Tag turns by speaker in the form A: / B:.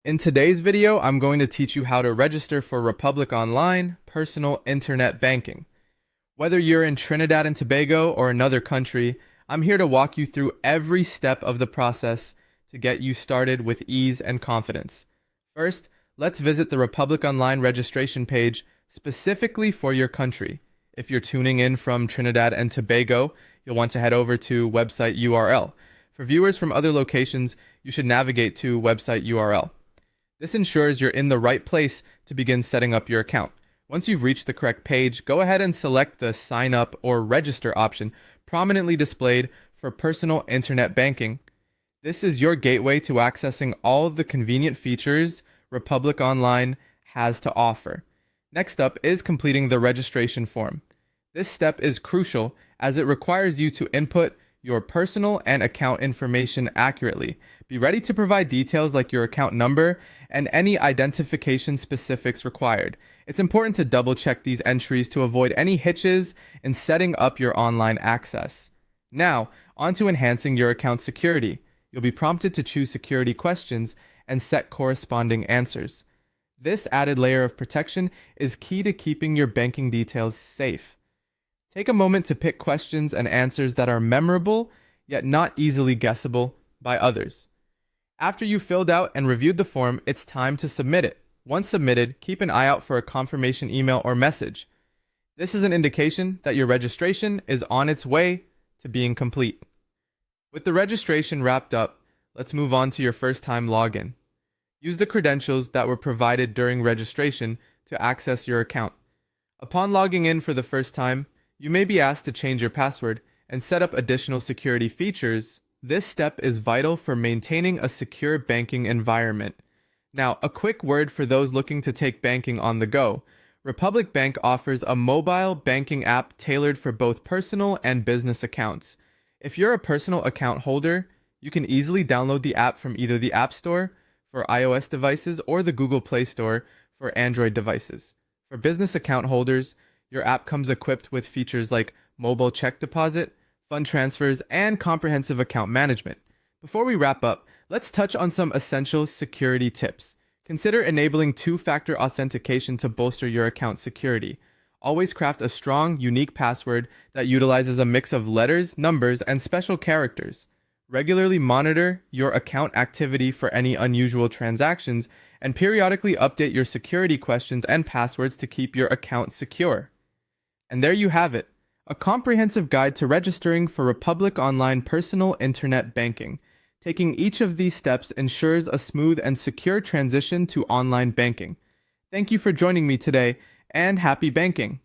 A: In today's video, I'm going to teach you how to register for Republic Online Personal Internet Banking. Whether you're in Trinidad and Tobago or another country, I'm here to walk you through every step of the process to get you started with ease and confidence. First, let's visit the Republic Online registration page specifically for your country. If you're tuning in from Trinidad and Tobago, you'll want to head over to website URL. For viewers from other locations, you should navigate to website URL. This ensures you're in the right place to begin setting up your account. Once you've reached the correct page, go ahead and select the Sign Up or Register option prominently displayed for personal internet banking. This is your gateway to accessing all of the convenient features Republic Online has to offer. Next up is completing the registration form. This step is crucial as it requires you to input your personal and account information accurately. Be ready to provide details like your account number and any identification specifics required. It's important to double check these entries to avoid any hitches in setting up your online access. Now, on to enhancing your account security. You'll be prompted to choose security questions and set corresponding answers. This added layer of protection is key to keeping your banking details safe. Take a moment to pick questions and answers that are memorable, yet not easily guessable by others. After you've filled out and reviewed the form, it's time to submit it. Once submitted, keep an eye out for a confirmation email or message. This is an indication that your registration is on its way to being complete. With the registration wrapped up, let's move on to your first-time login. Use the credentials that were provided during registration to access your account. Upon logging in for the first time, you may be asked to change your password and set up additional security features. This step is vital for maintaining a secure banking environment. Now, a quick word for those looking to take banking on the go. Republic Bank offers a mobile banking app tailored for both personal and business accounts. If you're a personal account holder, you can easily download the app from either the App Store for iOS devices or the Google Play Store for Android devices. For business account holders, your app comes equipped with features like mobile check deposit, fund transfers, and comprehensive account management. Before we wrap up, let's touch on some essential security tips. Consider enabling two-factor authentication to bolster your account security. Always craft a strong, unique password that utilizes a mix of letters, numbers, and special characters. Regularly monitor your account activity for any unusual transactions, and periodically update your security questions and passwords to keep your account secure. And there you have it, a comprehensive guide to registering for Republic Online Personal Internet Banking. Taking each of these steps ensures a smooth and secure transition to online banking. Thank you for joining me today, and happy banking!